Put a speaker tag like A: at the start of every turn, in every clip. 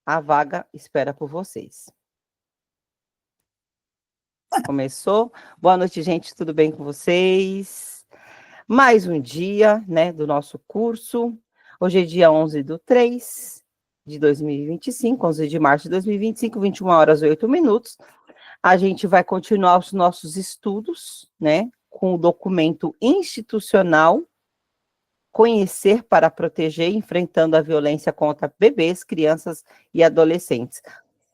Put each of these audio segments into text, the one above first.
A: A vaga espera por vocês. Começou. Boa noite, gente. Tudo bem com vocês? Mais um dia, né, do nosso curso. Hoje é dia 11/3 de 2025, 11 de março de 2025, 21h08. A gente vai continuar os nossos estudos, né, com o documento institucional Conhecer para Proteger, enfrentando a violência contra bebês, crianças e adolescentes.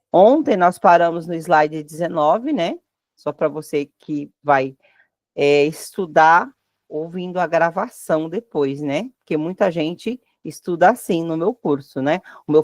A: Ontem nós paramos no slide 19, né? Só para você que vai estudar ouvindo a gravação depois, né? Porque muita gente estuda assim no meu curso, né? O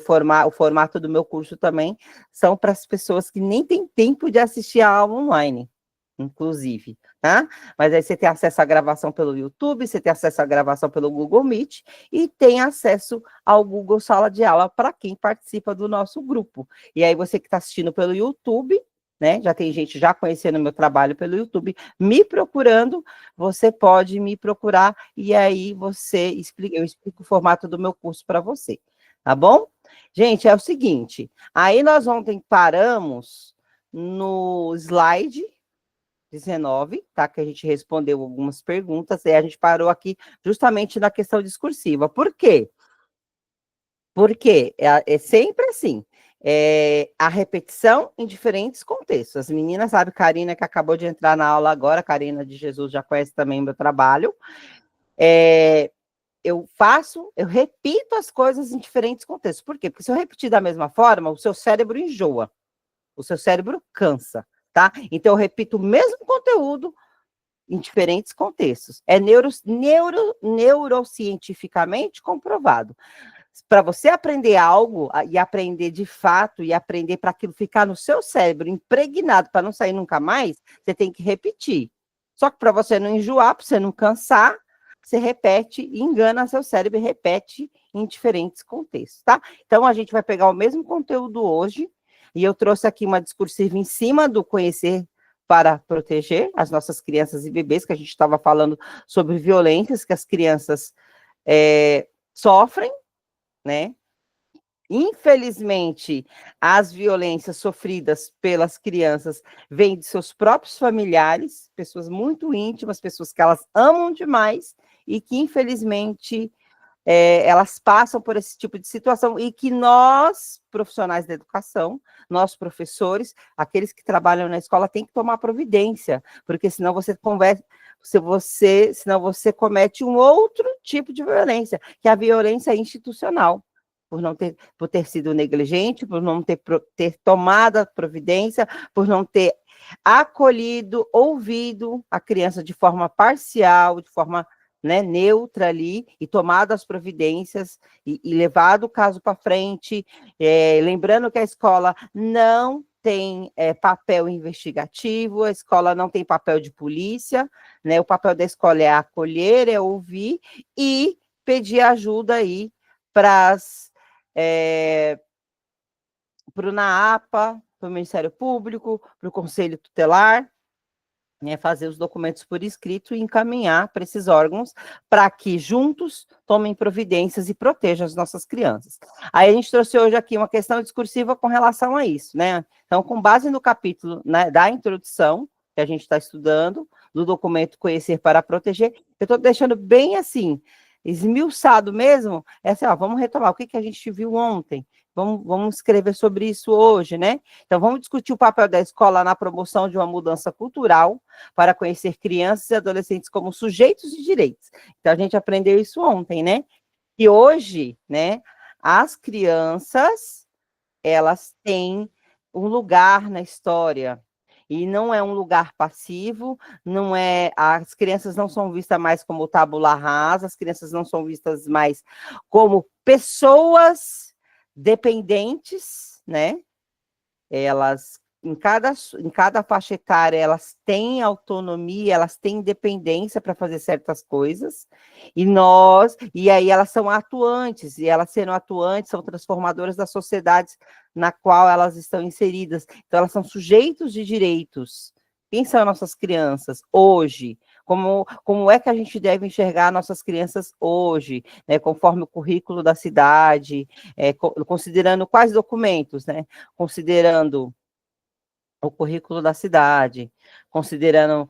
A: formato do meu curso também são para as pessoas que nem têm tempo de assistir a aula online, inclusive, tá? Mas aí você tem acesso à gravação pelo YouTube, você tem acesso à gravação pelo Google Meet e tem acesso ao Google Sala de Aula para quem participa do nosso grupo. E aí você que está assistindo pelo YouTube, né? Já tem gente já conhecendo o meu trabalho pelo YouTube, me procurando, você pode me procurar e aí eu explico o formato do meu curso para você, tá bom? Gente, é o seguinte, aí nós ontem paramos no slide 19, tá? Que a gente respondeu algumas perguntas, e a gente parou aqui justamente na questão discursiva. Por quê? Porque é sempre assim, a repetição em diferentes contextos. As meninas, sabe, Karina, que acabou de entrar na aula agora, Karina de Jesus já conhece também o meu trabalho, eu repito as coisas em diferentes contextos. Por quê? Porque se eu repetir da mesma forma, o seu cérebro enjoa, o seu cérebro cansa, tá? Então, eu repito o mesmo conteúdo em diferentes contextos. É neurocientificamente comprovado. Para você aprender algo e aprender de fato e aprender para aquilo ficar no seu cérebro impregnado para não sair nunca mais, você tem que repetir. Só que para você não enjoar, para você não cansar, você repete e engana seu cérebro e repete em diferentes contextos, tá? Então a gente vai pegar o mesmo conteúdo hoje e eu trouxe aqui uma discursiva em cima do conhecer para proteger as nossas crianças e bebês, que a gente estava falando sobre violências que as crianças sofrem, né? Infelizmente, as violências sofridas pelas crianças vêm de seus próprios familiares, pessoas muito íntimas, pessoas que elas amam demais e que, infelizmente, elas passam por esse tipo de situação e que nós, profissionais da educação, nós, professores, aqueles que trabalham na escola, tem que tomar providência, porque senão senão você comete um outro tipo de violência, que é a violência institucional, por ter sido negligente, por não ter tomado a providência, por não ter acolhido, ouvido a criança de forma parcial, de forma, né, neutra ali, e tomado as providências, e levado o caso para frente, lembrando que a escola não tem papel investigativo, a escola não tem papel de polícia, né, o papel da escola é acolher, é ouvir, e pedir ajuda aí para o NAAPA, para o Ministério Público, para o Conselho Tutelar, né, fazer os documentos por escrito e encaminhar para esses órgãos, para que juntos tomem providências e protejam as nossas crianças. Aí a gente trouxe hoje aqui uma questão discursiva com relação a isso, né? Então, com base no capítulo, né, da introdução, que a gente está estudando, do documento Conhecer para Proteger, eu estou deixando bem assim, esmiuçado mesmo, assim, ó, vamos retomar o que a gente viu ontem, vamos escrever sobre isso hoje, né? Então, vamos discutir o papel da escola na promoção de uma mudança cultural para conhecer crianças e adolescentes como sujeitos de direitos. Então, a gente aprendeu isso ontem, né? E hoje, né, as crianças, elas têm um lugar na história, e não é um lugar passivo, não é, as crianças não são vistas mais como tábula rasa, as crianças não são vistas mais como pessoas dependentes, né? Elas, em cada faixa etária, elas têm autonomia, elas têm independência para fazer certas coisas, e aí elas são atuantes, e elas sendo atuantes, são transformadoras das sociedades na qual elas estão inseridas. Então, elas são sujeitos de direitos. Quem são nossas crianças hoje? como é que a gente deve enxergar nossas crianças hoje, né, conforme o currículo da cidade, considerando quais documentos, né, considerando o currículo da cidade, considerando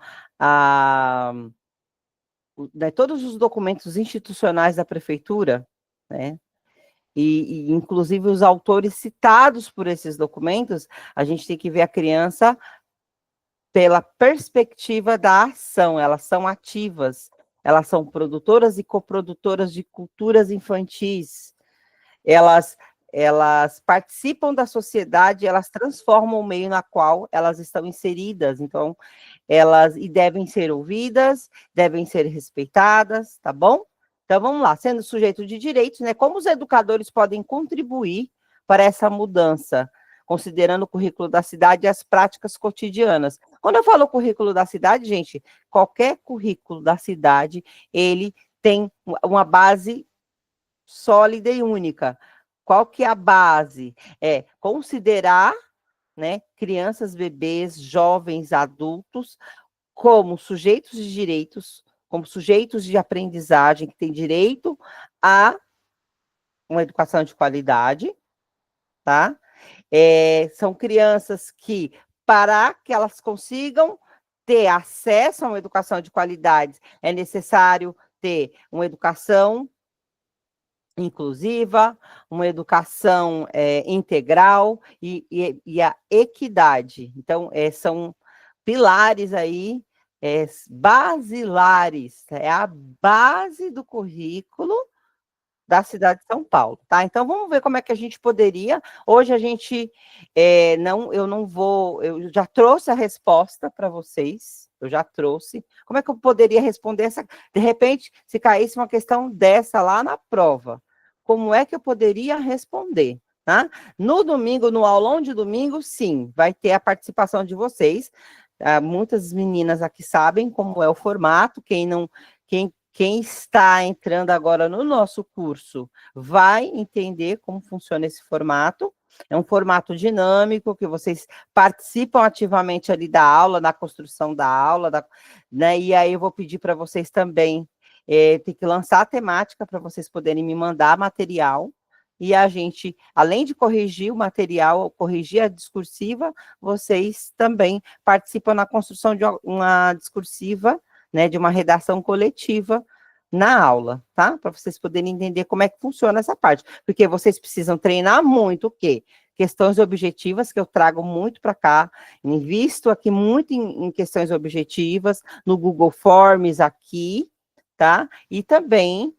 A: né, todos os documentos institucionais da prefeitura, né, e inclusive os autores citados por esses documentos, a gente tem que ver a criança pela perspectiva da ação, elas são ativas, elas são produtoras e coprodutoras de culturas infantis, elas, elas participam da sociedade, elas transformam o meio na qual elas estão inseridas, então, elas e devem ser ouvidas, devem ser respeitadas, tá bom? Então, vamos lá, sendo sujeito de direitos, né, como os educadores podem contribuir para essa mudança, considerando o currículo da cidade e as práticas cotidianas. Quando eu falo currículo da cidade, gente, qualquer currículo da cidade, ele tem uma base sólida e única. Qual que é a base? É considerar, né, crianças, bebês, jovens, adultos, como sujeitos de direitos, como sujeitos de aprendizagem, que têm direito a uma educação de qualidade, tá? São crianças que, para que elas consigam ter acesso a uma educação de qualidade, é necessário ter uma educação inclusiva, uma educação integral e a equidade. Então, são pilares aí, basilares, é a base do currículo da cidade de São Paulo, tá? Então, vamos ver como é que a gente poderia. Hoje a gente eu não vou, eu já trouxe a resposta para vocês, eu já trouxe. Como é que eu poderia responder essa? De repente, se caísse uma questão dessa lá na prova, como é que eu poderia responder? Tá? No domingo, no aulão de domingo, sim, vai ter a participação de vocês. Muitas meninas aqui sabem como é o formato, quem está entrando agora no nosso curso vai entender como funciona esse formato. É um formato dinâmico, que vocês participam ativamente ali da aula, na construção da aula, né? E aí eu vou pedir para vocês também, tem que lançar a temática para vocês poderem me mandar material, e a gente, além de corrigir o material, corrigir a discursiva, vocês também participam na construção de uma discursiva, né, de uma redação coletiva na aula, tá? Para vocês poderem entender como é que funciona essa parte, porque vocês precisam treinar muito o quê? Questões objetivas, que eu trago muito para cá, invisto aqui muito em questões objetivas, no Google Forms aqui, tá? E também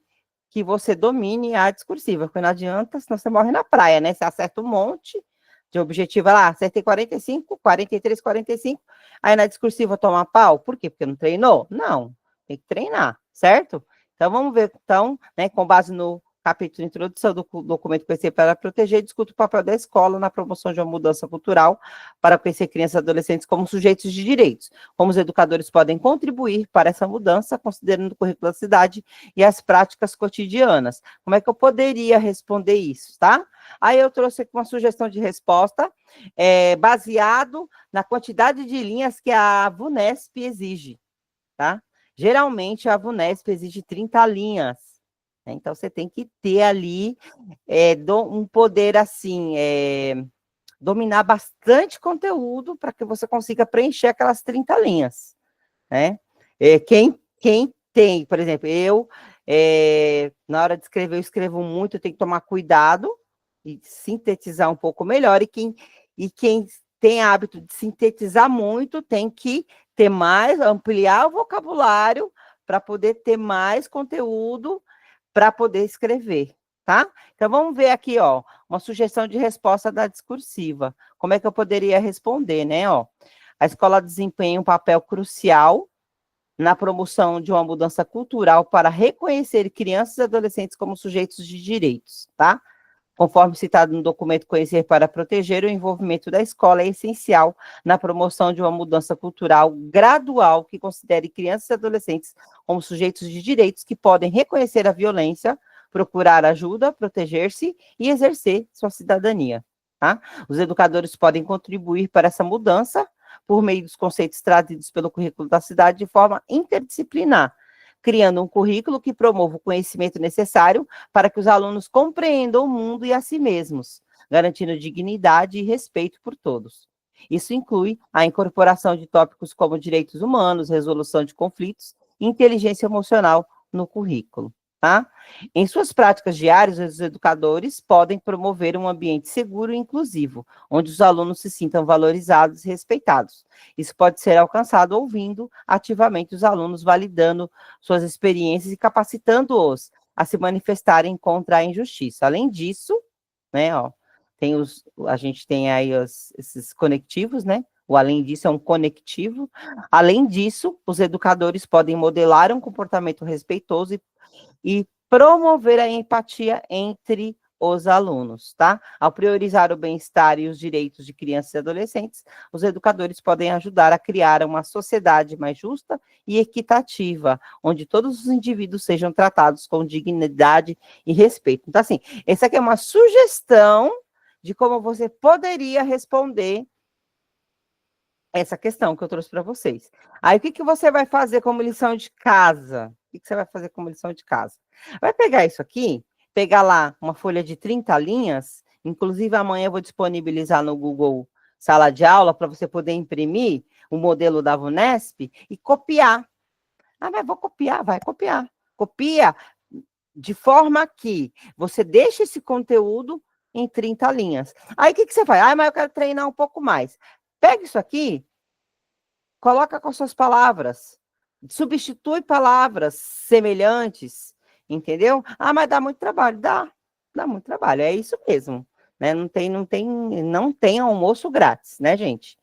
A: que você domine a discursiva, porque não adianta, senão você morre na praia, né? Você acerta um monte de objetiva lá, acertei 45, 43, 45, aí na discursiva toma pau, por quê? Porque não treinou? Não, tem que treinar, certo? Então, vamos ver, então, né, com base no capítulo Introdução do documento Conhecer para Proteger, discuto o papel da escola na promoção de uma mudança cultural para conhecer crianças e adolescentes como sujeitos de direitos, como os educadores podem contribuir para essa mudança, considerando o currículo da cidade e as práticas cotidianas. Como é que eu poderia responder isso, tá? Aí eu trouxe aqui uma sugestão de resposta, baseado na quantidade de linhas que a VUNESP exige, tá? Geralmente, a VUNESP exige 30 linhas, né? Então, você tem que ter ali um poder, assim, dominar bastante conteúdo para que você consiga preencher aquelas 30 linhas, né? Quem tem, por exemplo, na hora de escrever, eu escrevo muito, eu tenho que tomar cuidado e sintetizar um pouco melhor, e quem tem hábito de sintetizar muito, tem que ter mais, ampliar o vocabulário para poder ter mais conteúdo para poder escrever, tá? Então, vamos ver aqui, ó, uma sugestão de resposta da discursiva. Como é que eu poderia responder, né, ó? A escola desempenha um papel crucial na promoção de uma mudança cultural para reconhecer crianças e adolescentes como sujeitos de direitos, tá? Conforme citado no documento Conhecer para Proteger, o envolvimento da escola é essencial na promoção de uma mudança cultural gradual que considere crianças e adolescentes como sujeitos de direitos que podem reconhecer a violência, procurar ajuda, proteger-se e exercer sua cidadania, tá? Os educadores podem contribuir para essa mudança, por meio dos conceitos trazidos pelo currículo da cidade de forma interdisciplinar, criando um currículo que promova o conhecimento necessário para que os alunos compreendam o mundo e a si mesmos, garantindo dignidade e respeito por todos. Isso inclui a incorporação de tópicos como direitos humanos, resolução de conflitos e inteligência emocional no currículo. Tá? Em suas práticas diárias, os educadores podem promover um ambiente seguro e inclusivo, onde os alunos se sintam valorizados e respeitados. Isso pode ser alcançado ouvindo ativamente os alunos, validando suas experiências e capacitando-os a se manifestarem contra a injustiça. Além disso, né, ó, a gente tem aí esses conectivos, né? O além disso é um conectivo. Além disso, os educadores podem modelar um comportamento respeitoso e promover a empatia entre os alunos, tá? Ao priorizar o bem-estar e os direitos de crianças e adolescentes, os educadores podem ajudar a criar uma sociedade mais justa e equitativa, onde todos os indivíduos sejam tratados com dignidade e respeito. Então, assim, essa aqui é uma sugestão de como você poderia responder essa questão que eu trouxe para vocês. Aí, o que você vai fazer como lição de casa? O que você vai fazer como lição de casa? Vai pegar isso aqui, pegar lá uma folha de 30 linhas, inclusive amanhã eu vou disponibilizar no Google Sala de Aula para você poder imprimir o modelo da VUNESP e copiar. Ah, mas vou copiar, vai copiar. Copia de forma que você deixe esse conteúdo em 30 linhas. Aí, o que você faz? Ah, mas eu quero treinar um pouco mais. Pega isso aqui, coloca com as suas palavras, substitui palavras semelhantes, entendeu? Ah, mas dá muito trabalho. Dá muito trabalho, é isso mesmo, né? Não tem almoço grátis, né, gente?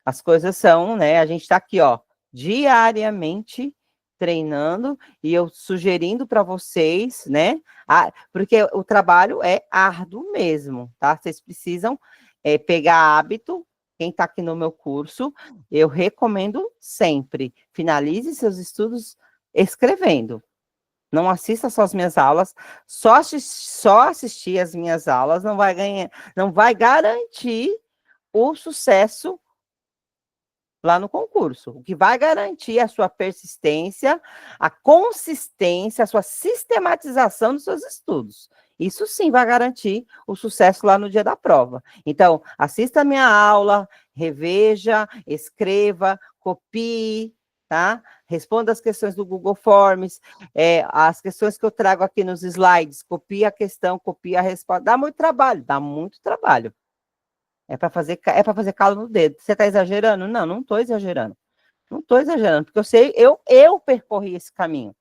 A: As coisas são, né? A gente está aqui, ó, diariamente treinando e eu sugerindo para vocês, né? Porque o trabalho é árduo mesmo, tá? Vocês precisam pegar hábito. Quem está aqui no meu curso, eu recomendo sempre, finalize seus estudos escrevendo. Não assista só as minhas aulas, só assistir as minhas aulas não vai garantir o sucesso lá no concurso. O que vai garantir a sua persistência, a consistência, a sua sistematização dos seus estudos. Isso sim vai garantir o sucesso lá no dia da prova. Então, assista a minha aula, reveja, escreva, copie, tá? Responda as questões do Google Forms, as questões que eu trago aqui nos slides, copie a questão, copie a resposta. Dá muito trabalho, dá muito trabalho. É para fazer calo no dedo. Você está exagerando? Não, não estou exagerando. Não estou exagerando, porque eu sei, eu percorri esse caminho.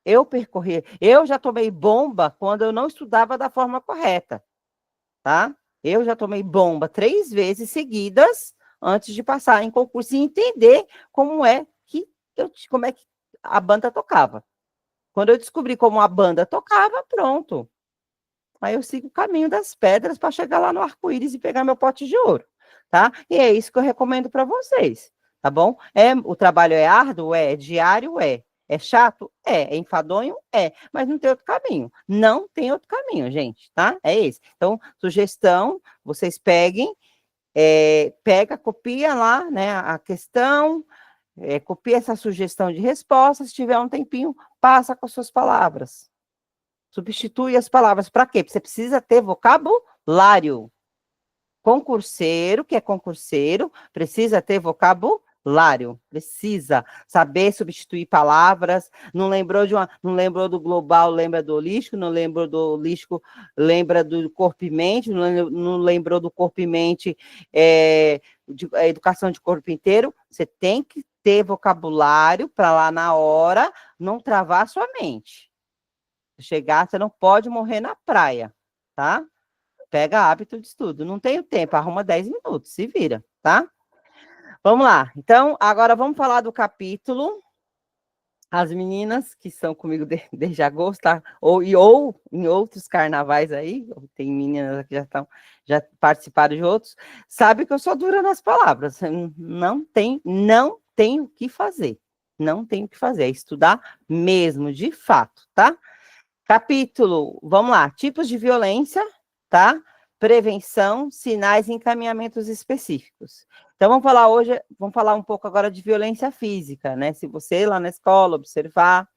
A: Eu já tomei bomba quando eu não estudava da forma correta, tá? Eu já tomei bomba 3 vezes seguidas antes de passar em concurso e entender como é que a banda tocava. Quando eu descobri como a banda tocava, pronto. Aí eu sigo o caminho das pedras para chegar lá no arco-íris e pegar meu pote de ouro, tá? E é isso que eu recomendo para vocês, tá bom? O trabalho é árduo? É diário? É chato? É enfadonho? Mas não tem outro caminho. Não tem outro caminho, gente, tá? É esse. Então, sugestão, vocês copia lá, né, a questão, copia essa sugestão de resposta, se tiver um tempinho, passa com as suas palavras. Substitui as palavras. Para quê? Porque você precisa ter vocabulário. Concurseiro, que é concurseiro, precisa ter vocabulário. Precisa saber substituir palavras. Não lembrou do global, lembra do holístico. Não lembrou do holístico, lembra do corpo e mente. Não lembrou do corpo e mente, educação de corpo inteiro. Você tem que ter vocabulário para lá na hora não travar a sua mente. Chegar, você não pode morrer na praia, tá? Pega hábito de estudo. Não tenho tempo, arruma 10 minutos, se vira, tá? Vamos lá. Então, agora vamos falar do capítulo. As meninas que estão comigo desde agosto, tá? Ou em outros carnavais aí, tem meninas que já participaram de outros, sabe que eu sou dura nas palavras. Não tem o que fazer. Não tem o que fazer. É estudar mesmo, de fato, tá? Capítulo, vamos lá, tipos de violência, tá? prevenção, sinais e encaminhamentos específicos. Então, vamos falar um pouco agora de violência física, né? Se você lá na escola observar,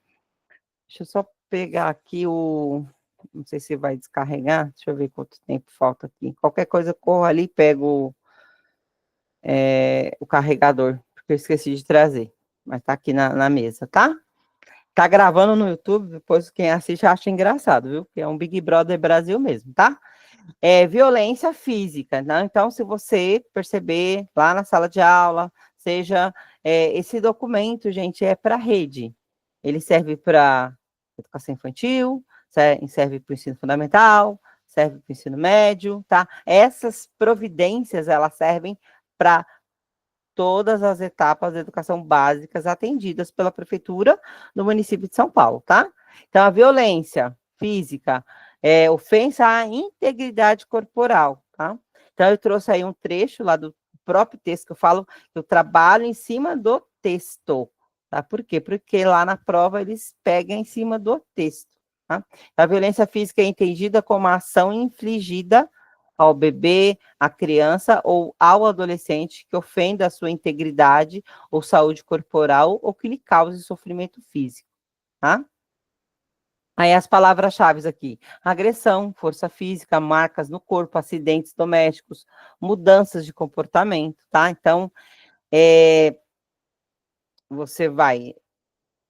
A: deixa eu só pegar aqui não sei se vai descarregar, deixa eu ver quanto tempo falta aqui. Qualquer coisa, eu corro ali e pego o carregador, porque eu esqueci de trazer, mas tá aqui na mesa, tá? Tá gravando no YouTube, depois quem assiste acha engraçado, viu? Que é um Big Brother Brasil mesmo, tá? Violência física, né? Então, se você perceber lá na sala de aula, seja esse documento, gente, é para rede. Ele serve para educação infantil, serve para o ensino fundamental, serve para o ensino médio, tá? Essas providências, elas servem para todas as etapas da educação básicas atendidas pela prefeitura do município de São Paulo, tá? Então, a violência física é ofensa à integridade corporal, tá? Então, eu trouxe aí um trecho lá do próprio texto que eu falo, que eu trabalho em cima do texto, tá? Por quê? Porque lá na prova eles pegam em cima do texto, tá? A violência física é entendida como a ação infligida ao bebê, à criança ou ao adolescente que ofenda a sua integridade ou saúde corporal ou que lhe cause sofrimento físico, tá? Aí as palavras-chave aqui: agressão, força física, marcas no corpo, acidentes domésticos, mudanças de comportamento, tá? Então, você vai,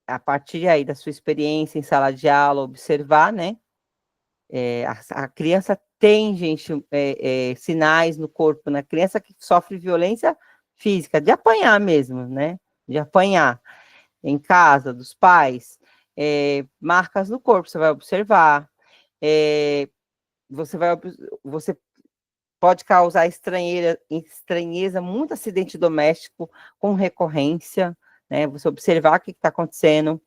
A: a partir aí da sua experiência em sala de aula, observar, né? A criança tem, gente, sinais no corpo, né? Criança que sofre violência física, de apanhar mesmo, né? De apanhar em casa, dos pais, marcas no corpo, você vai observar. Você pode causar estranheza, muito acidente doméstico com recorrência, né? Você observar o que está acontecendo,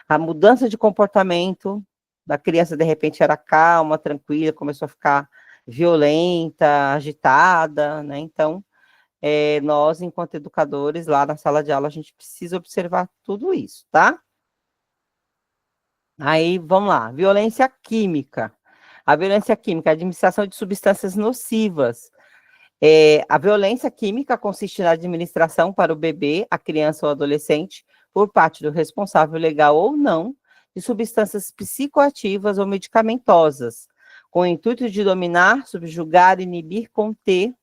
A: a mudança de comportamento da criança, de repente, era calma, tranquila, começou a ficar violenta, agitada, né? Então, nós, enquanto educadores, lá na sala de aula, a gente precisa observar tudo isso, tá? Aí, vamos lá, violência química. A violência química, a administração de substâncias nocivas. A violência química consiste na administração para o bebê, a criança ou adolescente, por parte do responsável legal ou não, de substâncias psicoativas ou medicamentosas, com o intuito de dominar, subjugar, inibir, conter,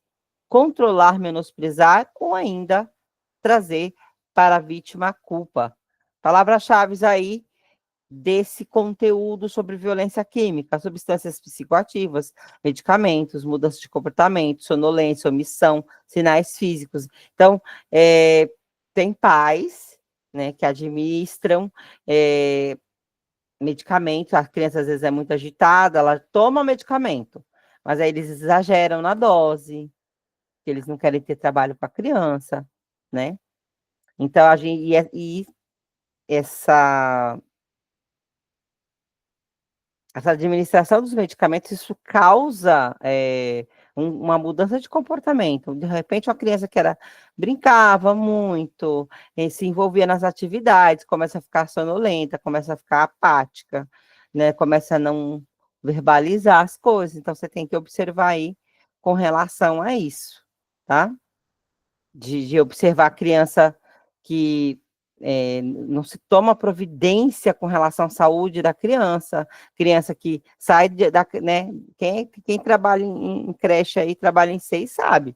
A: controlar, menosprezar ou ainda trazer para a vítima a culpa. Palavras-chave aí desse conteúdo sobre violência química, substâncias psicoativas, medicamentos, mudança de comportamento, sonolência, omissão, sinais físicos. Então, tem pais, né, que administram medicamentos, a criança às vezes é muito agitada, ela toma medicamento, mas aí eles exageram na dose, que eles não querem ter trabalho com a criança, né? Então, essa administração dos medicamentos, isso causa uma mudança de comportamento. De repente, uma criança que brincava muito, se envolvia nas atividades, começa a ficar sonolenta, começa a ficar apática, né? Começa a não verbalizar as coisas. Então, você tem que observar aí com relação a isso, tá? De observar a criança que não se toma providência com relação à saúde da criança que sai né? Quem trabalha em creche aí, trabalha em seis, sabe?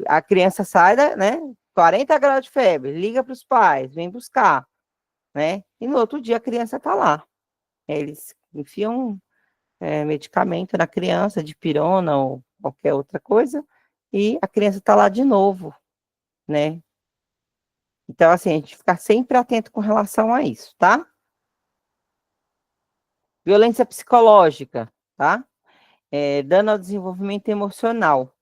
A: A criança sai, né? 40 graus de febre, liga para os pais, vem buscar, né? E no outro dia a criança está lá. Eles enfiam medicamento na criança, de pirona ou qualquer outra coisa, e a criança está lá de novo, né? Então, assim, a gente ficar sempre atento com relação a isso, tá? Violência psicológica, tá? Dano ao desenvolvimento emocional.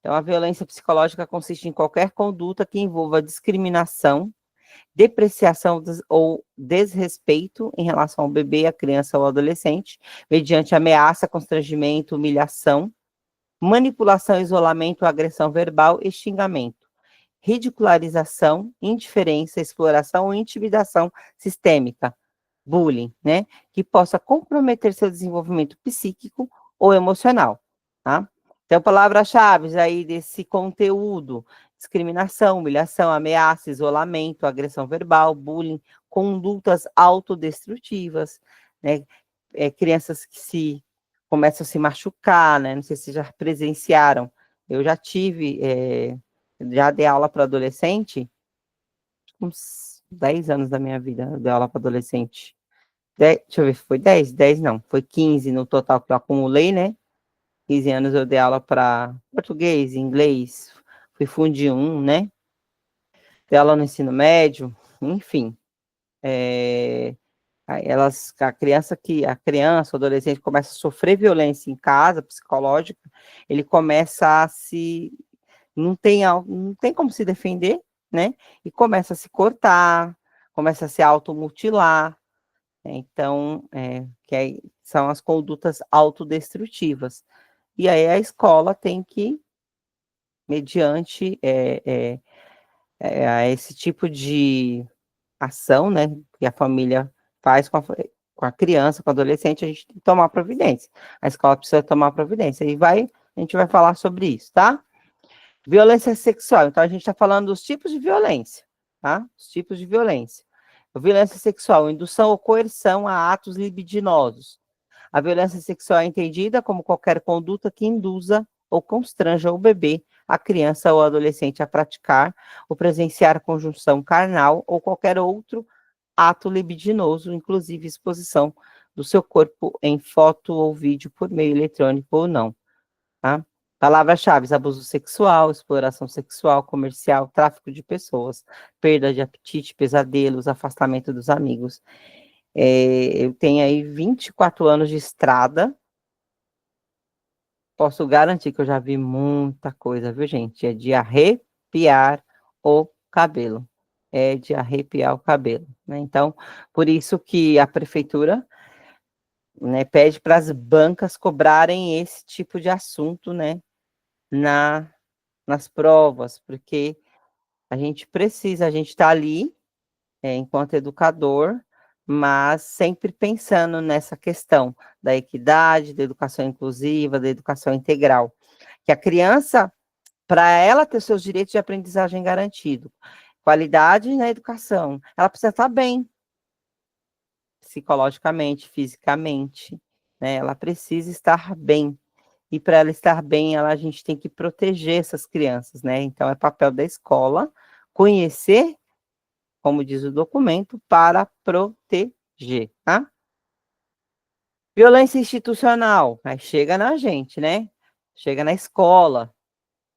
A: Então, a violência psicológica consiste em qualquer conduta que envolva discriminação, depreciação ou desrespeito em relação ao bebê, a criança ou adolescente, mediante ameaça, constrangimento, humilhação, manipulação, isolamento, agressão verbal e xingamento, ridicularização, indiferença, exploração ou intimidação sistêmica, bullying, né, que possa comprometer seu desenvolvimento psíquico ou emocional, tá? Então, palavras-chave aí desse conteúdo: discriminação, humilhação, ameaça, isolamento, agressão verbal, bullying, condutas autodestrutivas, né? Crianças que começam a se machucar, né? Não sei se já presenciaram. Eu já tive, já dei aula para adolescente, uns 10 anos da minha vida, eu dei aula para adolescente. Deixa eu ver, foi 10? 10 não, foi 15 no total que eu acumulei, né? 15 anos eu dei aula para português, inglês, fui Fundi 1, né? Dei aula no ensino médio, enfim. A criança, o adolescente começa a sofrer violência em casa, psicológica, ele começa a se, não tem como se defender, né? E começa a se cortar, começa a se automutilar, né? Então, são as condutas autodestrutivas. E aí a escola tem que, mediante esse tipo de ação, né, que a família faz com a criança, com o adolescente, a gente tem que tomar providência. A escola precisa tomar providência. A gente vai falar sobre isso, tá? Violência sexual. Então, a gente está falando dos tipos de violência, tá? Os tipos de violência. Violência sexual, indução ou coerção a atos libidinosos. A violência sexual é entendida como qualquer conduta que induza ou constranja o bebê, a criança ou adolescente a praticar ou presenciar conjunção carnal ou qualquer outro ato libidinoso, inclusive exposição do seu corpo em foto ou vídeo por meio eletrônico ou não. Tá? Palavras-chave: abuso sexual, exploração sexual, comercial, tráfico de pessoas, perda de apetite, pesadelos, afastamento dos amigos. Eu tenho aí 24 anos de estrada, posso garantir que eu já vi muita coisa, viu, gente? É de arrepiar o cabelo. É de arrepiar o cabelo, né? Então, por isso que a prefeitura, né, pede para as bancas cobrarem esse tipo de assunto, né, nas provas, porque a gente está ali, enquanto educador, mas sempre pensando nessa questão da equidade, da educação inclusiva, da educação integral. Que a criança, para ela ter seus direitos de aprendizagem garantidos, qualidade na educação, ela precisa estar bem, psicologicamente, fisicamente, né? Ela precisa estar bem. E para ela estar bem, a gente tem que proteger essas crianças, né? Então, é papel da escola conhecer, como diz o documento, para proteger, tá? Violência institucional, aí chega na gente, né? Chega na escola.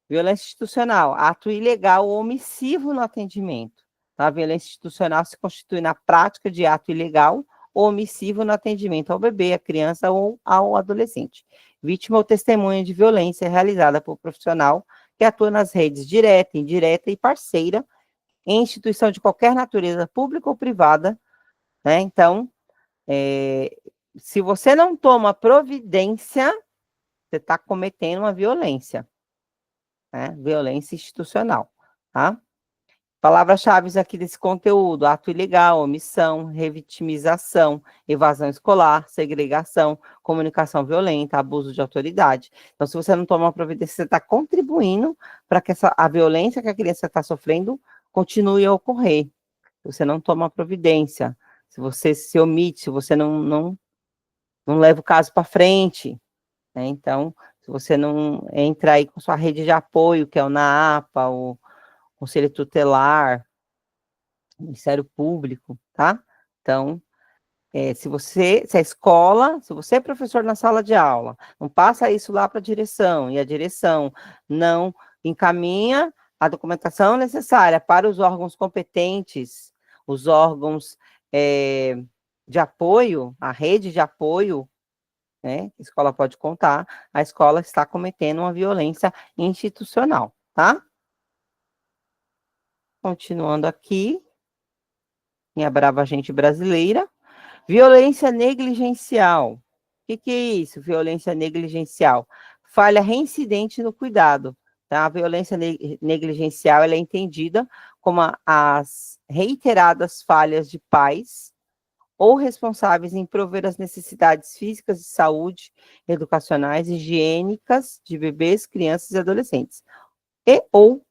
A: Violência institucional, ato ilegal ou omissivo no atendimento. A violência institucional se constitui na prática de ato ilegal ou omissivo no atendimento ao bebê, à criança ou ao adolescente. Vítima ou testemunha de violência realizada por profissional que atua nas redes direta, indireta e parceira em instituição de qualquer natureza, pública ou privada, né? Então, se você não toma providência, você está cometendo uma violência, né? Violência institucional, tá? Palavras-chave aqui desse conteúdo: ato ilegal, omissão, revitimização, evasão escolar, segregação, comunicação violenta, abuso de autoridade. Então, se você não toma uma providência, você está contribuindo para que a violência que a criança está sofrendo continue a ocorrer. Se você não toma providência, se você se omite, se você não leva o caso para frente, né? Então, se você não entra aí com sua rede de apoio, que é o NAAPA, o Conselho Tutelar, o Ministério Público, tá? Então, se a escola, se você é professor na sala de aula, não passa isso lá para a direção, e a direção não encaminha a documentação necessária para os órgãos competentes, os órgãos de apoio, a rede de apoio, né, a escola pode contar, a escola está cometendo uma violência institucional, tá? Continuando aqui, minha brava gente brasileira, violência negligencial. O que é isso, violência negligencial? Falha reincidente no cuidado, tá? A violência negligencial, ela é entendida como as reiteradas falhas de pais ou responsáveis em prover as necessidades físicas de saúde, educacionais, higiênicas de bebês, crianças e adolescentes, e ou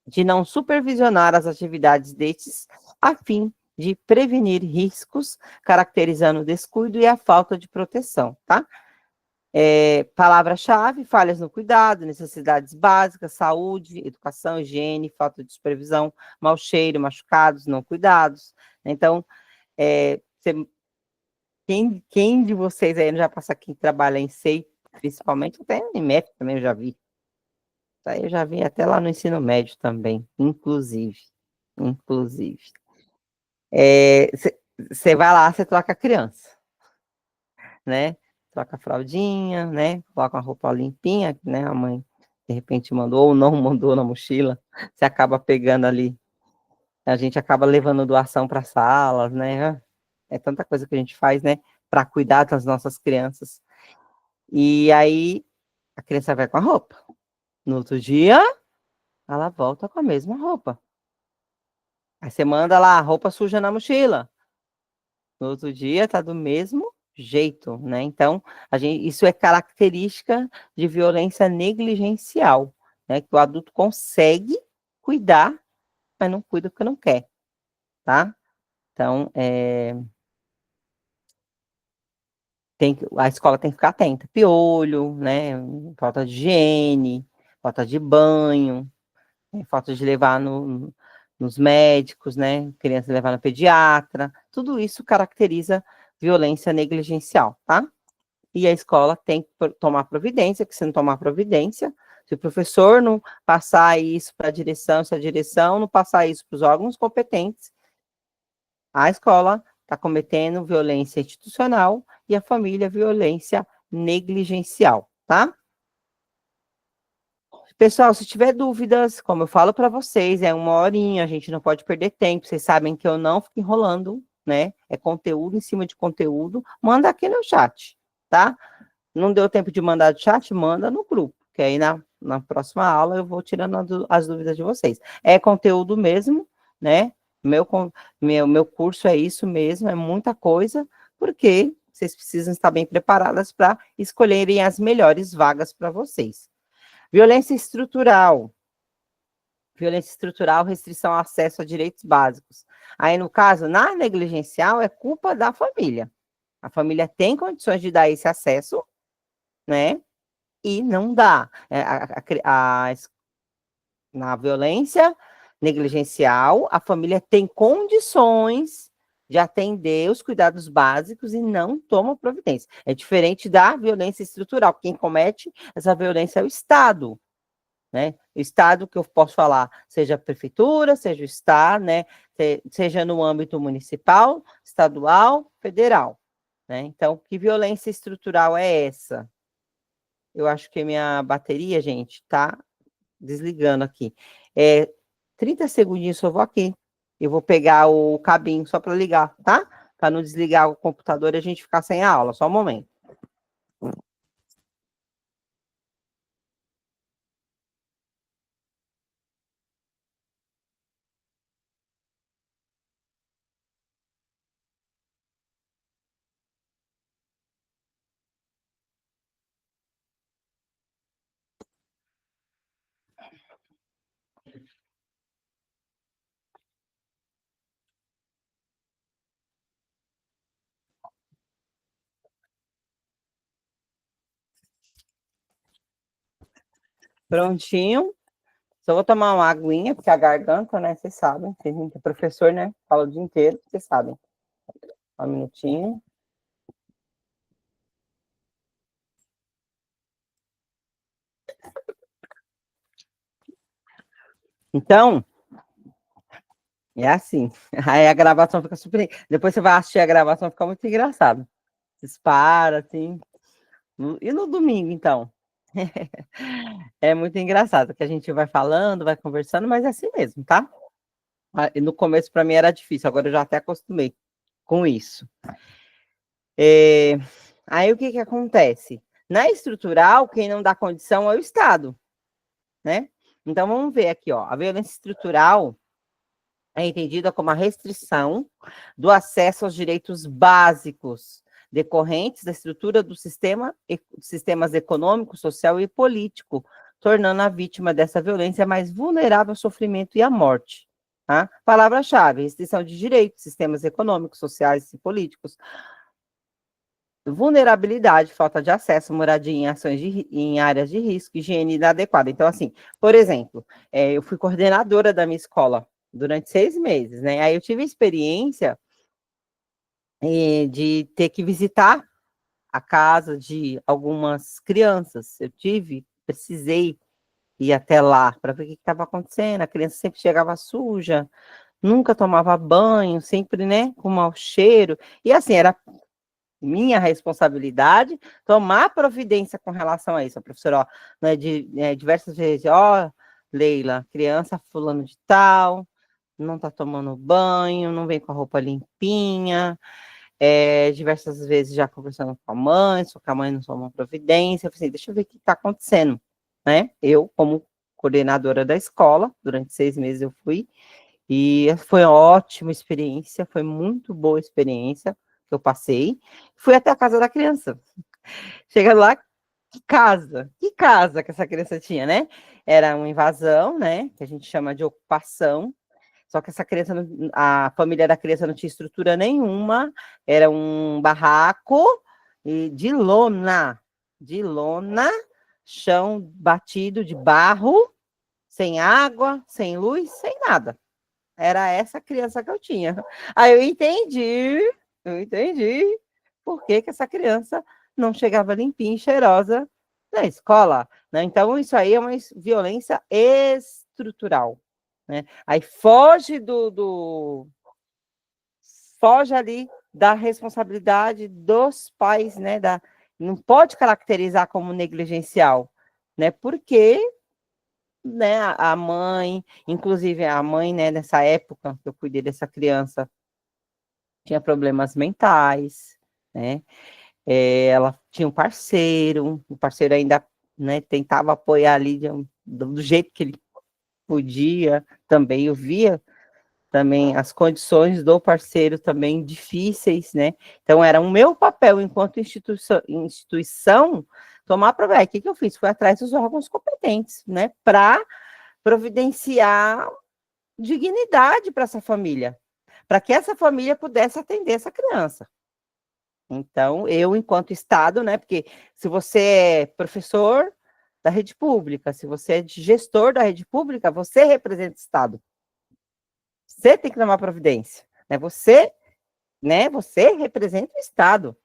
A: de não supervisionar as atividades destes, a fim de prevenir riscos, caracterizando o descuido e a falta de proteção, tá? Palavra-chave, falhas no cuidado, necessidades básicas, saúde, educação, higiene, falta de supervisão, mau cheiro, machucados, não cuidados. Então, quem de vocês aí já passa aqui trabalha em SEI, principalmente, até em MEF também eu já vi. Isso aí eu já vi até lá no ensino médio também, inclusive. Inclusive. Você vai lá, você troca a criança, né? Troca a fraldinha, né? Coloca uma roupa limpinha, né? A mãe, de repente, mandou ou não mandou na mochila. Você acaba pegando ali. A gente acaba levando doação para salas, né? É tanta coisa que a gente faz, né? Para cuidar das nossas crianças. E aí, a criança vai com a roupa. No outro dia, ela volta com a mesma roupa. Aí você manda lá, roupa suja na mochila. No outro dia, tá do mesmo jeito, né? Então, isso é característica de violência negligencial, né? Que o adulto consegue cuidar, mas não cuida porque não quer, tá? Então, a escola tem que ficar atenta. Piolho, né? Falta de higiene, falta de banho, falta de levar nos médicos, né? Criança levar no pediatra. Tudo isso caracteriza violência negligencial, tá? E a escola tem que tomar providência, que se não tomar providência, se o professor não passar isso para a direção, se a direção não passar isso para os órgãos competentes, a escola está cometendo violência institucional e a família violência negligencial, tá? Pessoal, se tiver dúvidas, como eu falo para vocês, é 1 horinha, a gente não pode perder tempo, vocês sabem que eu não fico enrolando, né? É conteúdo em cima de conteúdo, manda aqui no chat, tá? Não deu tempo de mandar no chat? Manda no grupo, que aí na próxima aula eu vou tirando as dúvidas de vocês. É conteúdo mesmo, né? Meu curso é isso mesmo, é muita coisa, porque vocês precisam estar bem preparadas para escolherem as melhores vagas para vocês. Violência estrutural. Violência estrutural, restrição ao acesso a direitos básicos. Aí, no caso, na negligencial, é culpa da família. A família tem condições de dar esse acesso, né? E não dá. Na violência negligencial, a família tem condições de atender os cuidados básicos e não toma providência. É diferente da violência estrutural. Quem comete essa violência é o Estado, né? O Estado, que eu posso falar, seja a prefeitura, seja o Estado, né? Seja no âmbito municipal, estadual, federal, né? Então, que violência estrutural é essa? Eu acho que minha bateria, gente, tá desligando aqui. 30 segundinhos eu vou aqui. Eu vou pegar o cabinho só para ligar, tá? Para não desligar o computador e a gente ficar sem a aula. Só um momento. Prontinho. Só vou tomar uma aguinha, porque a garganta, né? Vocês sabem. Tem professor, né? Fala o dia inteiro, vocês sabem. Um minutinho. Então, é assim. Aí a gravação fica super. Depois você vai assistir a gravação, fica muito engraçado. Vocês param, assim. E no domingo, então? É muito engraçado, que a gente vai falando, vai conversando, mas é assim mesmo, tá? No começo, para mim, era difícil, agora eu já até acostumei com isso. Aí, o que que acontece? Na estrutural, quem não dá condição é o Estado, né? Então, vamos ver aqui, ó. A violência estrutural, é entendida como a restrição do acesso aos direitos básicos decorrentes da estrutura do sistemas econômico, social e político, tornando a vítima dessa violência mais vulnerável ao sofrimento e à morte. Tá? Palavra-chave: restrição de direitos, sistemas econômicos, sociais e políticos, vulnerabilidade, falta de acesso, moradia em ações em áreas de risco, higiene inadequada. Então, assim, por exemplo, eu fui coordenadora da minha escola durante 6 meses, né? Aí eu tive a experiência de ter que visitar a casa de algumas crianças. Precisei ir até lá para ver o que estava acontecendo. A criança sempre chegava suja, nunca tomava banho, sempre, né, com mau cheiro. E assim, era minha responsabilidade tomar providência com relação a isso. A professora, ó, né, diversas vezes, ó, Leila, criança fulano de tal, não está tomando banho, não vem com a roupa limpinha, diversas vezes já conversando com a mãe, só que a mãe não toma providência. Eu falei assim, deixa eu ver o que está acontecendo, né? Eu, como coordenadora da escola, durante 6 meses eu fui, e foi uma ótima experiência, foi muito boa experiência que eu passei. Fui até a casa da criança. Chegando lá, que casa que essa criança tinha, né? Era uma invasão, né? Que a gente chama de ocupação. Só que essa criança, a família da criança não tinha estrutura nenhuma, era um barraco de lona, chão batido de barro, sem água, sem luz, sem nada. Era essa criança que eu tinha. Aí eu entendi por que essa criança não chegava limpinha e cheirosa na escola, né? Então, isso aí é uma violência estrutural, né? Aí foge ali da responsabilidade dos pais, né? Não pode caracterizar como negligencial, né? Porque, né, a mãe, inclusive a mãe, né, nessa época que eu cuidei dessa criança, tinha problemas mentais, né? Ela tinha um parceiro, o parceiro ainda, né, tentava apoiar ali do jeito que ele podia também. Eu via também as condições do parceiro também difíceis, né? Então, era o meu papel enquanto instituição tomar providência. O que eu fiz? Fui atrás dos órgãos competentes, né? Para providenciar dignidade para essa família, para que essa família pudesse atender essa criança. Então, eu, enquanto Estado, né? Porque se você é professor da rede pública, se você é gestor da rede pública, você representa o Estado. Você tem que tomar providência, né? Você representa o Estado.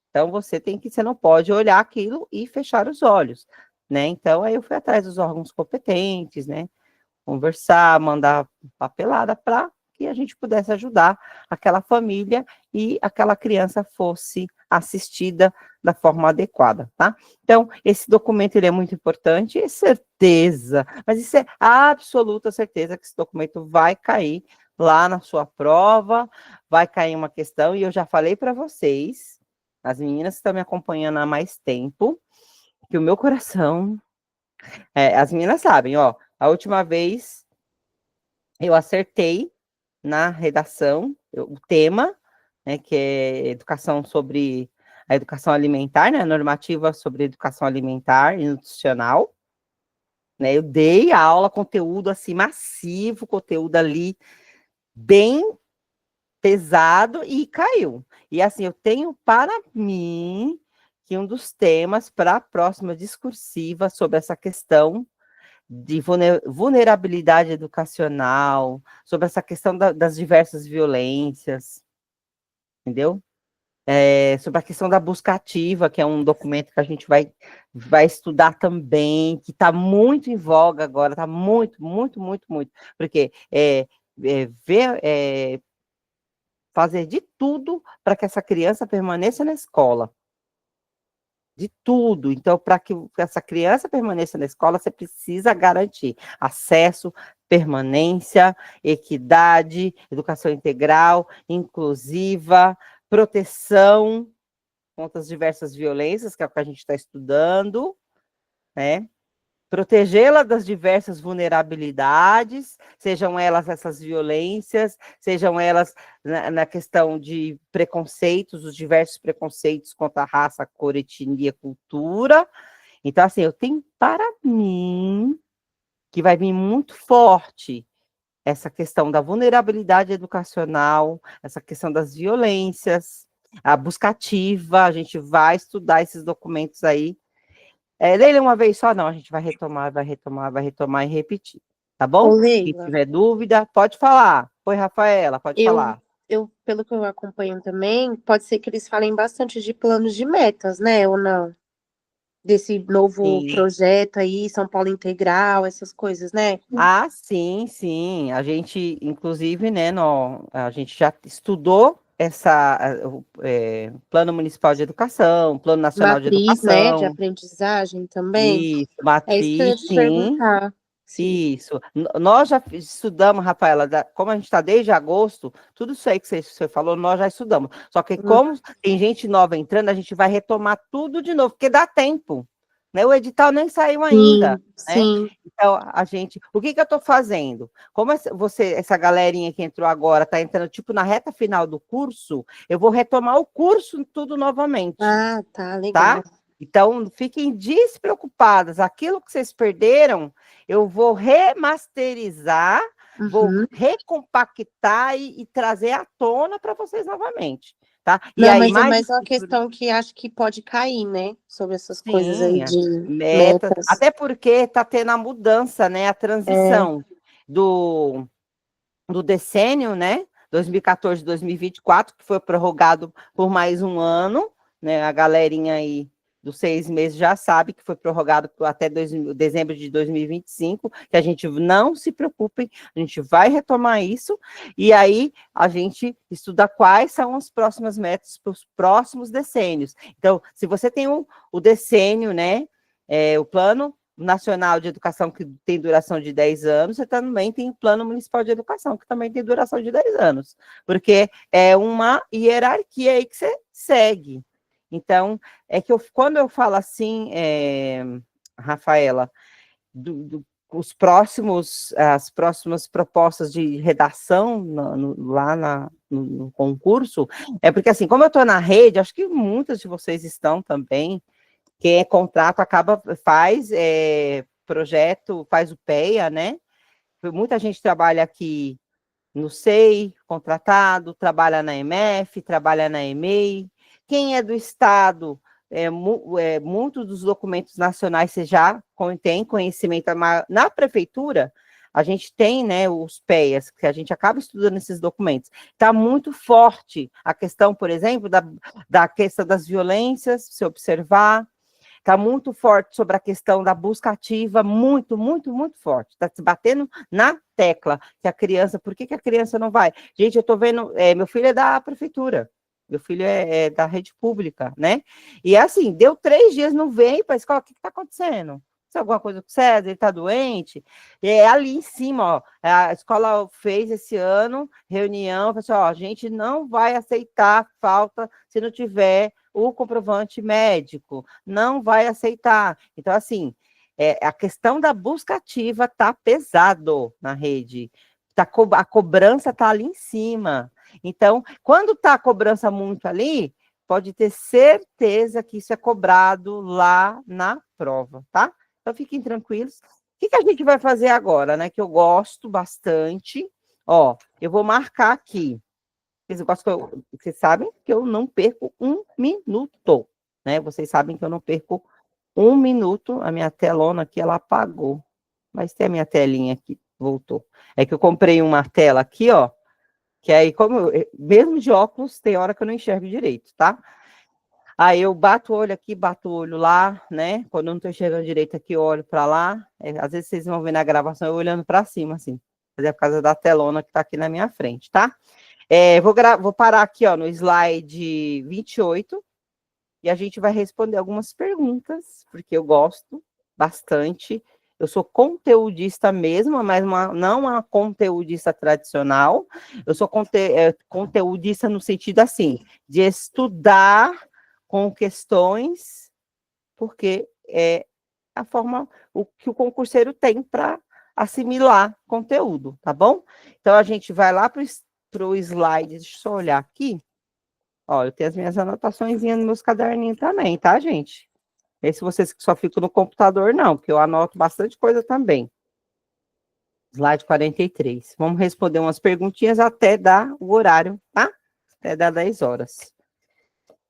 A: Então, você não pode olhar aquilo e fechar os olhos, né? Então, aí eu fui atrás dos órgãos competentes, né? Conversar, mandar papelada para que a gente pudesse ajudar aquela família e aquela criança fosse assistida da forma adequada, tá? Então, esse documento ele é muito importante, é certeza, mas isso é absoluta certeza que esse documento vai cair lá na sua prova, vai cair uma questão, e eu já falei para vocês, as meninas que estão me acompanhando há mais tempo, que o meu coração, as meninas sabem, ó, a última vez eu acertei na redação o tema, né, que é educação sobre a educação alimentar, né, normativa sobre educação alimentar e nutricional, né, eu dei a aula, conteúdo assim massivo, conteúdo ali bem pesado e caiu. E assim, eu tenho para mim que um dos temas para a próxima discursiva sobre essa questão de vulnerabilidade educacional, sobre essa questão das diversas violências, entendeu? Sobre a questão da busca ativa, que é um documento que a gente vai estudar também, que está muito em voga agora, está muito, muito, muito, muito, porque fazer de tudo para que essa criança permaneça na escola, de tudo. Então, para que essa criança permaneça na escola, você precisa garantir acesso, permanência, equidade, educação integral, inclusiva, proteção contra as diversas violências, que é o que a gente está estudando, né? protegê-la das diversas vulnerabilidades, sejam elas essas violências, sejam elas na questão de preconceitos, os diversos preconceitos contra a raça, cor, etnia, cultura. Então, assim, eu tenho para mim que vai vir muito forte essa questão da vulnerabilidade educacional, essa questão das violências, a busca ativa, a gente vai estudar esses documentos aí. Leila, uma vez só, não, a gente vai retomar, vai retomar, vai retomar e repetir, tá
B: Ô,
A: bom? Quem
B: Leila,
A: tiver dúvida, pode falar. Oi, Rafaela, pode
B: eu,
A: falar.
B: pelo que eu acompanho também, pode ser que eles falem bastante de planos de metas, né, ou não? Desse novo
A: Sim.
B: projeto aí, São Paulo Integral, essas coisas, né?
A: Ah, sim, sim. A gente, inclusive, né, a gente já estudou Plano Municipal de Educação, Plano Nacional de
B: Matriz, né, de
A: Educação,
B: aprendizagem também.
A: isso,
B: É isso que eu ia
A: matriz,
B: te
A: sim.
B: perguntar. Sim.
A: Isso. Nós já estudamos, Rafaela, como a gente está desde agosto, tudo isso aí que você falou, nós já estudamos. Só que
B: Hum,
A: como tem gente nova entrando, a gente vai retomar tudo de novo, porque dá tempo. Né? O edital nem saiu ainda.
B: sim,
A: Né?
B: sim.
A: Então, o que eu estou fazendo? Como essa galerinha que entrou agora está entrando tipo na reta final do curso, eu vou retomar o curso tudo novamente,
B: Ah, tá, legal.
A: tá? Então, fiquem despreocupadas. Aquilo que vocês perderam, eu vou remasterizar, vou
B: Uhum.
A: recompactar e trazer à tona para vocês novamente, tá? E
B: Não,
A: aí,
B: mas é
A: mais
B: mais uma
A: estrutura,
B: questão que acho que pode cair, né? Sobre essas coisas aí
A: sim,
B: de
A: meta,
B: metas.
A: até porque está tendo a mudança, né? A
B: É,
A: transição do decênio, né? 2014, 2024, que foi prorrogado por mais um ano, né? A galerinha aí dos 6 meses já sabe que foi prorrogado até dezembro de 2025, que a gente não se preocupem, a gente vai retomar isso, e aí a gente estuda quais são as próximas metas para os próximos decênios. Então, se você tem o decênio, né? O plano nacional de educação, que tem duração de 10 anos, você também tem o plano municipal de educação, que também tem duração de 10 anos, porque é uma hierarquia aí que você segue. Então, quando eu falo assim, Rafaela, as próximas propostas de redação no concurso, é porque assim, como eu estou na rede, acho que muitas de vocês estão também, quem é contrato faz projeto, faz o PEA, né? Muita gente trabalha aqui no SEI, contratado, trabalha na EMF, trabalha na EMEI. Quem é do Estado, muitos dos documentos nacionais você já tem conhecimento, na prefeitura, a gente tem, né, os PEAs, que a gente acaba estudando esses documentos. Está muito forte a questão, por exemplo, da questão das violências, se observar, está muito forte sobre a questão da busca ativa, muito, muito, muito forte. Está se batendo na tecla que a criança, por que a criança não vai? Gente, eu estou vendo, meu filho é da prefeitura, meu filho é da rede pública, né? E assim, deu 3 dias, não vem para a escola, o que está acontecendo? Se alguma coisa com o César, ele está doente? É ali em cima, ó, a escola fez esse ano reunião, falou assim, ó, a gente não vai aceitar falta se não tiver o comprovante médico, não vai aceitar. Então, assim, a questão da busca ativa está pesado na rede. A cobrança está ali em cima. Então, quando está a cobrança muito ali, pode ter certeza que isso é cobrado lá na prova, tá? Então, fiquem tranquilos. O que a gente vai fazer agora, né? Que eu gosto bastante. Ó, eu vou marcar aqui. Vocês sabem que eu não perco um minuto, né? Vocês sabem que eu não perco um minuto. A minha telona aqui, ela apagou. Mas tem a minha telinha aqui, voltou. É que eu comprei uma tela aqui, ó, que aí, mesmo de óculos, tem hora que eu não enxergo direito, tá? Aí eu bato o olho aqui, bato o olho lá, né? Quando eu não tô enxergando direito aqui, eu olho para lá. Às vezes vocês vão ver na gravação eu olhando para cima, assim. Mas é por causa da telona que tá aqui na minha frente, tá? Vou parar aqui, ó, no slide 28 e a gente vai responder algumas perguntas, porque eu gosto bastante. Eu sou conteudista mesmo, mas não uma conteudista tradicional. Eu sou conteudista no sentido assim, de estudar com questões, porque a forma o que o concurseiro tem para assimilar conteúdo, tá bom? Então, a gente vai lá para o slide, deixa eu só olhar aqui. Ó, eu tenho as minhas anotações nos meus caderninhos também, tá, gente? Esse vocês que só ficam no computador, não, porque eu anoto bastante coisa também. Slide 43. Vamos responder umas perguntinhas até dar o horário, tá? Até dar 10 horas.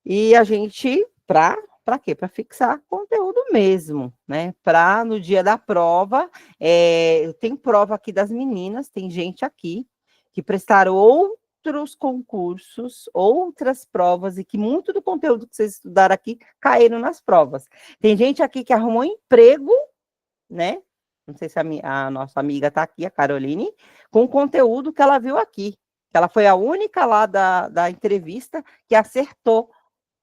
A: E a gente, para quê? Para fixar conteúdo mesmo, né? Para no dia da prova, tem prova aqui das meninas, tem gente aqui que prestaram outros concursos, outras provas, e que muito do conteúdo que vocês estudaram aqui caíram nas provas. Tem gente aqui que arrumou emprego, né? Não sei se a nossa amiga está aqui, a Caroline, com o conteúdo que ela viu aqui. Ela foi a única lá da entrevista que acertou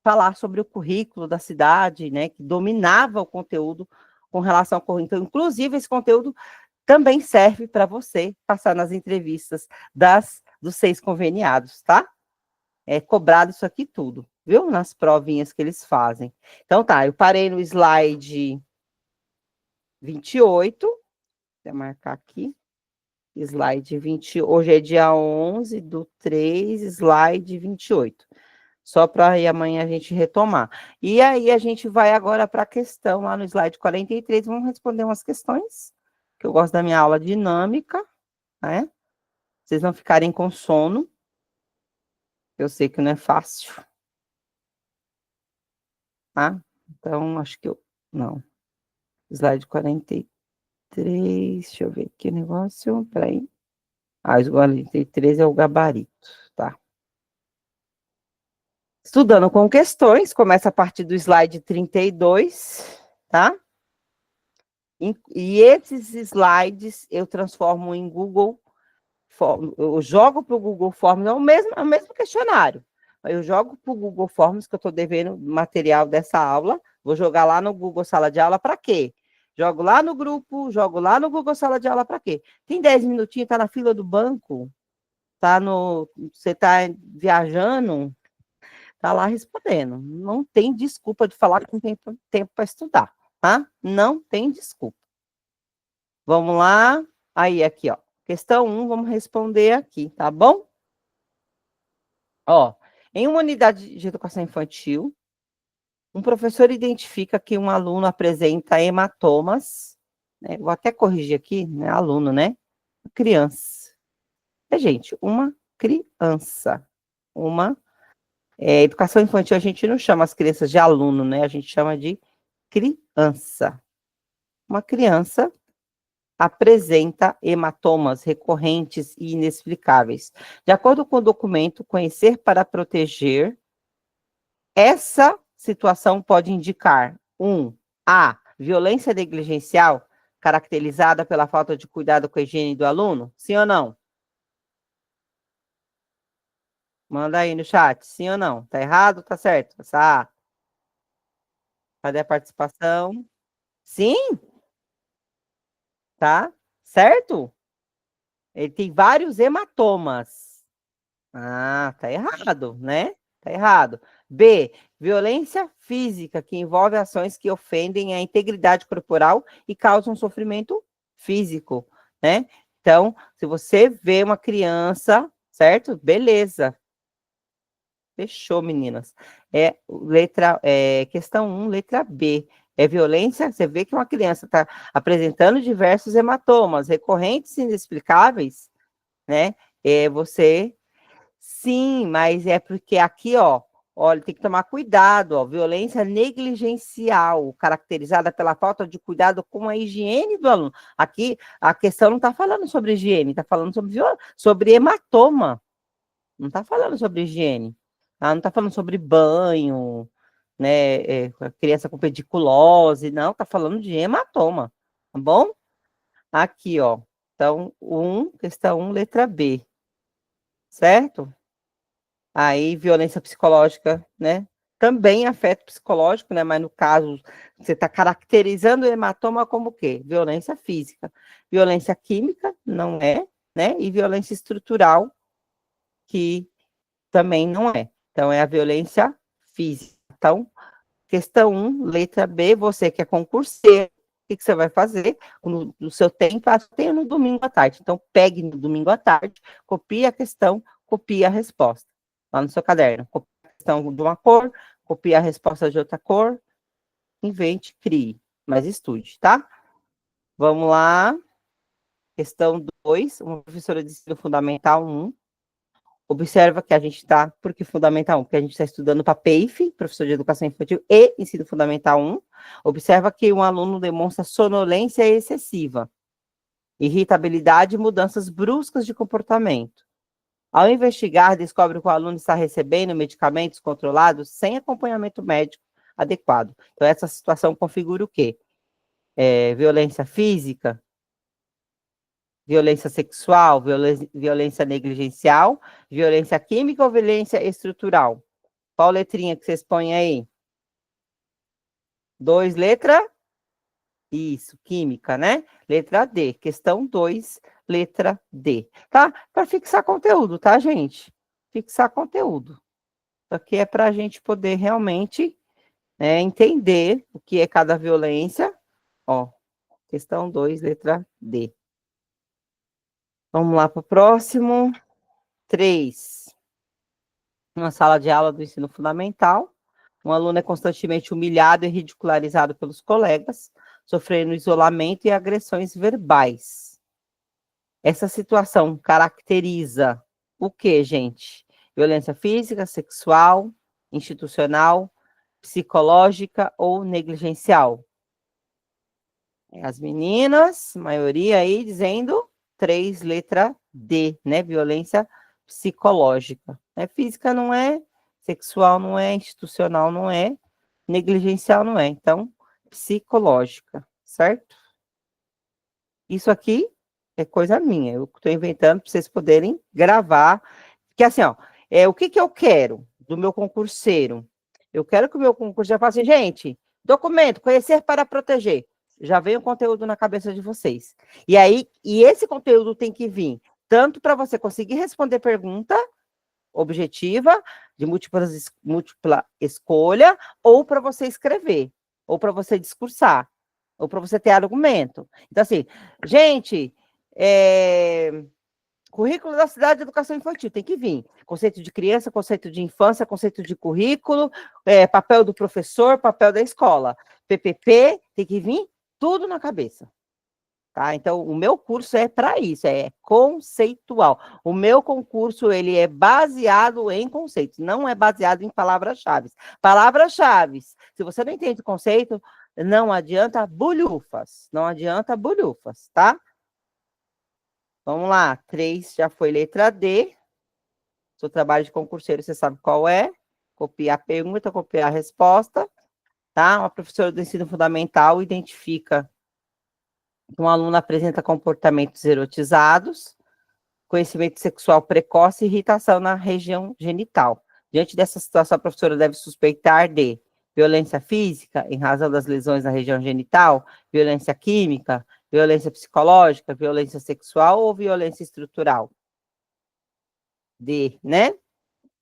A: falar sobre o currículo da cidade, né, que dominava o conteúdo com relação ao currículo. Então, inclusive, esse conteúdo também serve para você passar nas entrevistas dos 6 conveniados, tá? É cobrado isso aqui tudo, viu? Nas provinhas que eles fazem. Então, tá, eu parei no slide 28, vou marcar aqui, slide 20, hoje é dia 11/3, slide 28. Só para aí amanhã a gente retomar. E aí a gente vai agora para a questão lá no slide 43, vamos responder umas questões, que eu gosto da minha aula dinâmica, né? Vocês não ficarem com sono, eu sei que não é fácil, tá? Então, acho que não. Slide 43, deixa eu ver aqui o negócio, peraí. O 43 é o gabarito, tá? Estudando com questões, começa a partir do slide 32, tá? E esses slides eu transformo em Google Forms, eu jogo para o Google Forms, é o mesmo questionário. Eu jogo para o Google Forms, que eu estou devendo material dessa aula, vou jogar lá no Google Sala de Aula para quê? Jogo lá no grupo, jogo lá no Google Sala de Aula para quê? Tem 10 minutinhos, está na fila do banco, você está viajando, está lá respondendo. Não tem desculpa de falar que não tem tempo para estudar, tá? Não tem desculpa. Vamos lá. Aí, aqui, ó. Questão 1, vamos responder aqui, tá bom? Ó, em uma unidade de educação infantil, um professor identifica que um aluno apresenta hematomas, né? Vou até corrigir aqui, né? Aluno, né? Criança. Gente, uma criança. Educação infantil, a gente não chama as crianças de aluno, né? A gente chama de criança. Uma criança apresenta hematomas recorrentes e inexplicáveis. De acordo com o documento Conhecer para Proteger, essa situação pode indicar A, violência negligencial, caracterizada pela falta de cuidado com a higiene do aluno? Sim ou não? Manda aí no chat, sim ou não? Tá errado ou tá certo? Essa A. Cadê a participação? Sim? Tá? Certo? Ele tem vários hematomas. Ah, tá errado, né? Tá errado. B, violência física, que envolve ações que ofendem a integridade corporal e causam sofrimento físico, né? Então, se você vê uma criança, certo? Beleza. Fechou, meninas. Questão 1, letra B. É violência, você vê que uma criança está apresentando diversos hematomas recorrentes e inexplicáveis, né? Você Sim, mas é porque aqui, ó, olha, tem que tomar cuidado, ó, violência negligencial, caracterizada pela falta de cuidado com a higiene do aluno. Aqui, a questão não está falando sobre higiene, está falando sobre hematoma, não está falando sobre higiene. Não está falando sobre banho, né, criança com pediculose, não, está falando de hematoma, tá bom? Aqui, ó, então, questão 1, letra B, certo? Aí, violência psicológica, né? Também afeto psicológico, né? Mas no caso, você está caracterizando o hematoma como o quê? Violência física. Violência química, não é, né? E violência estrutural, que também não é. Então, é a violência física. Então, questão 1, letra B, você que é concurseiro, que você vai fazer? No seu tempo, tem no domingo à tarde. Então, pegue no domingo à tarde, copie a questão, copie a resposta lá no seu caderno. Copie a questão de uma cor, copie a resposta de outra cor, invente, crie, mas estude, tá? Vamos lá. Questão 2, uma professora de ensino fundamental 1. Observa que a gente está, porque Fundamental 1, porque a gente está estudando para PEIF, professor de Educação Infantil e Ensino Fundamental 1. Observa que um aluno demonstra sonolência excessiva, irritabilidade e mudanças bruscas de comportamento. Ao investigar, descobre que o aluno está recebendo medicamentos controlados sem acompanhamento médico adequado. Então, essa situação configura o quê? Violência física, violência sexual, violência negligencial, violência química ou violência estrutural? Qual letrinha que vocês põem aí? 2, letra? Isso, química, né? Letra D. Questão 2, letra D. Tá? Para fixar conteúdo, tá, gente? Fixar conteúdo. Isso aqui é para a gente poder realmente entender o que é cada violência. Ó, questão 2, letra D. Vamos lá para o próximo. 3. Uma sala de aula do ensino fundamental. Um aluno é constantemente humilhado e ridicularizado pelos colegas, sofrendo isolamento e agressões verbais. Essa situação caracteriza o quê, gente? Violência física, sexual, institucional, psicológica ou negligencial? As meninas, maioria aí dizendo 3, letra D, né? Violência psicológica. Física não é, sexual não é, institucional não é, negligencial não é. Então, psicológica, certo? Isso aqui é coisa minha. Eu estou inventando para vocês poderem gravar. Porque assim, ó, o que eu quero do meu concurseiro? Eu quero que o meu concurso já faça assim, gente, documento, conhecer para proteger. Já vem o conteúdo na cabeça de vocês. E aí, esse conteúdo tem que vir tanto para você conseguir responder pergunta objetiva, de múltipla escolha, ou para você escrever, ou para você discursar, ou para você ter argumento. Então, assim, gente, currículo da cidade de educação infantil, tem que vir. Conceito de criança, conceito de infância, conceito de currículo, papel do professor, papel da escola. PPP, tem que vir tudo na cabeça. Tá? Então, o meu curso é para isso, é conceitual. O meu concurso, ele é baseado em conceitos, não é baseado em palavras-chave. Palavras-chave, se você não entende o conceito, não adianta bulhufas, não adianta bulhufas, tá? Vamos lá, 3 já foi letra D. Seu trabalho de concurseiro, você sabe qual é. Copiar a pergunta, copiar a resposta, tá? Uma professora do ensino fundamental identifica que um aluno apresenta comportamentos erotizados, conhecimento sexual precoce e irritação na região genital. Diante dessa situação, a professora deve suspeitar de violência física, em razão das lesões na região genital, violência química, violência psicológica, violência sexual ou violência estrutural. D, né?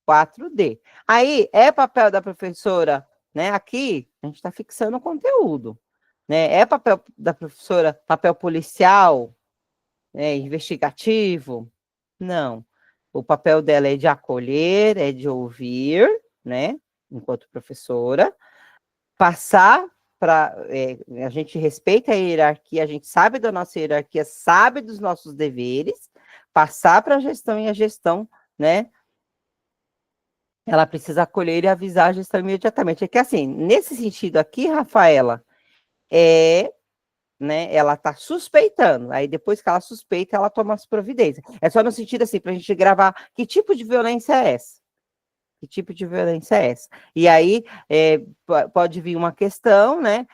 A: 4D. Aí, é papel da professora, né? Aqui, a gente está fixando o conteúdo. Né? É papel da professora, papel policial, investigativo? Não. O papel dela é de acolher, é de ouvir, né? Enquanto professora, passar para. A gente respeita a hierarquia, a gente sabe da nossa hierarquia, sabe dos nossos deveres, passar para a gestão e a gestão, né? Ela precisa acolher e avisar a gestão imediatamente. É que assim, nesse sentido aqui, Rafaela, né, ela está suspeitando, aí depois que ela suspeita, ela toma as providências. É só no sentido assim, para a gente gravar que tipo de violência é essa? Que tipo de violência é essa? E aí pode vir uma questão, né?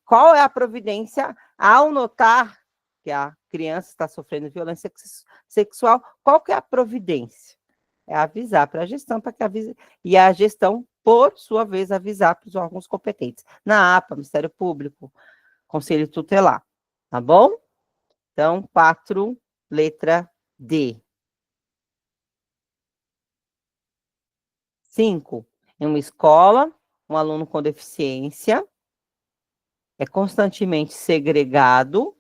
A: Qual é a providência ao notar que a criança está sofrendo violência sexual? Qual que é a providência? É avisar para a gestão, para que avise, e a gestão, por sua vez, avisar para os órgãos competentes, na APA, Ministério Público, Conselho Tutelar, tá bom? Então, 4, letra D. 5, em uma escola, um aluno com deficiência é constantemente segregado,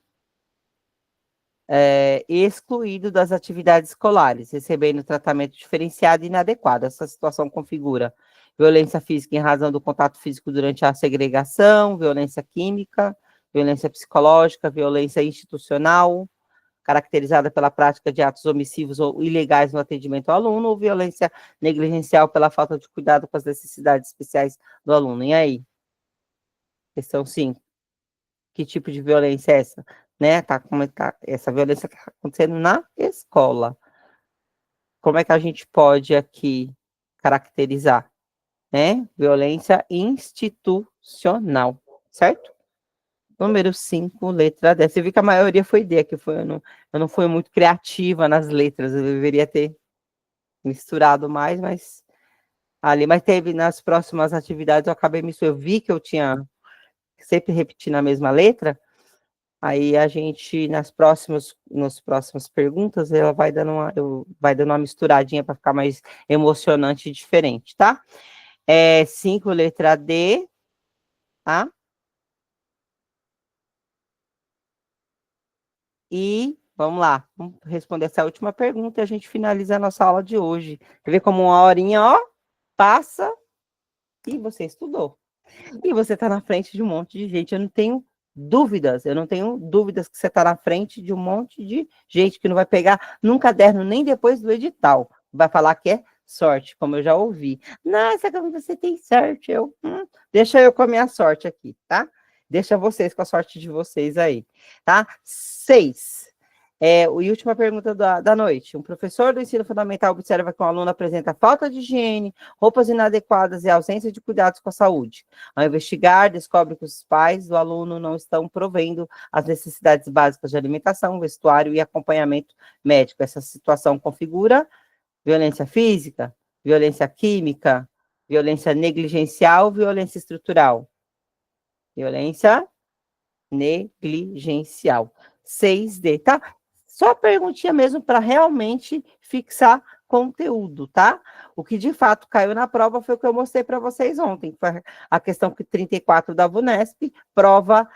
A: excluído das atividades escolares, recebendo tratamento diferenciado e inadequado. Essa situação configura violência física em razão do contato físico durante a segregação, violência química, violência psicológica, violência institucional, caracterizada pela prática de atos omissivos ou ilegais no atendimento ao aluno, ou violência negligencial pela falta de cuidado com as necessidades especiais do aluno. E aí? Questão 5. Que tipo de violência é essa? Né? Essa violência está acontecendo na escola. Como é que a gente pode aqui caracterizar? Né? Violência institucional, certo? Número 5, letra D. Você viu que a maioria foi D, que eu não fui muito criativa nas letras, eu deveria ter misturado mais, mas teve nas próximas atividades, eu acabei misturando, eu vi que eu tinha sempre repetindo a mesma letra, aí a gente, nas próximas perguntas, ela vai dando uma misturadinha para ficar mais emocionante e diferente, tá? 5, letra D, tá? E vamos lá, vamos responder essa última pergunta e a gente finaliza a nossa aula de hoje. Quer ver como uma horinha, ó, passa e você estudou. E você está na frente de um monte de gente. Eu não tenho dúvidas que você está na frente de um monte de gente que não vai pegar num caderno nem depois do edital. Vai falar que é sorte, como eu já ouvi. Nossa, como você tem sorte. Deixa eu com a minha sorte aqui, tá? Deixa vocês com a sorte de vocês aí, tá? 6. E última pergunta da noite. Um professor do ensino fundamental observa que um aluno apresenta falta de higiene, roupas inadequadas e ausência de cuidados com a saúde. Ao investigar, descobre que os pais do aluno não estão provendo as necessidades básicas de alimentação, vestuário e acompanhamento médico. Essa situação configura violência física, violência química, violência negligencial, violência estrutural. Violência negligencial. 6D, tá? Só perguntinha mesmo para realmente fixar conteúdo, tá? O que de fato caiu na prova foi o que eu mostrei para vocês ontem, que foi a questão que 34 da VUNESP, prova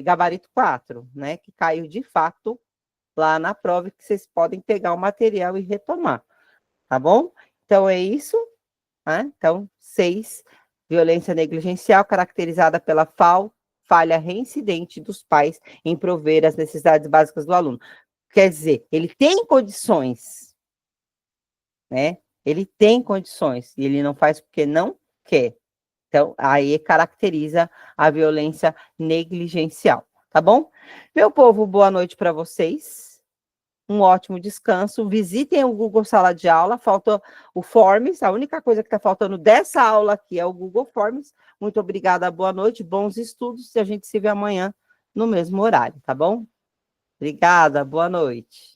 A: gabarito 4, né? Que caiu de fato lá na prova, que vocês podem pegar o material e retomar, tá bom? Então é isso, né? Então, 6, violência negligencial caracterizada pela falha reincidente dos pais em prover as necessidades básicas do aluno. Quer dizer, ele tem condições, né? Ele tem condições, e ele não faz porque não quer. Então, aí caracteriza a violência negligencial, tá bom? Meu povo, boa noite para vocês. Um ótimo descanso. Visitem o Google Sala de Aula. Falta o Forms. A única coisa que está faltando dessa aula aqui é o Google Forms. Muito obrigada, boa noite, bons estudos. E a gente se vê amanhã no mesmo horário, tá bom? Obrigada, boa noite.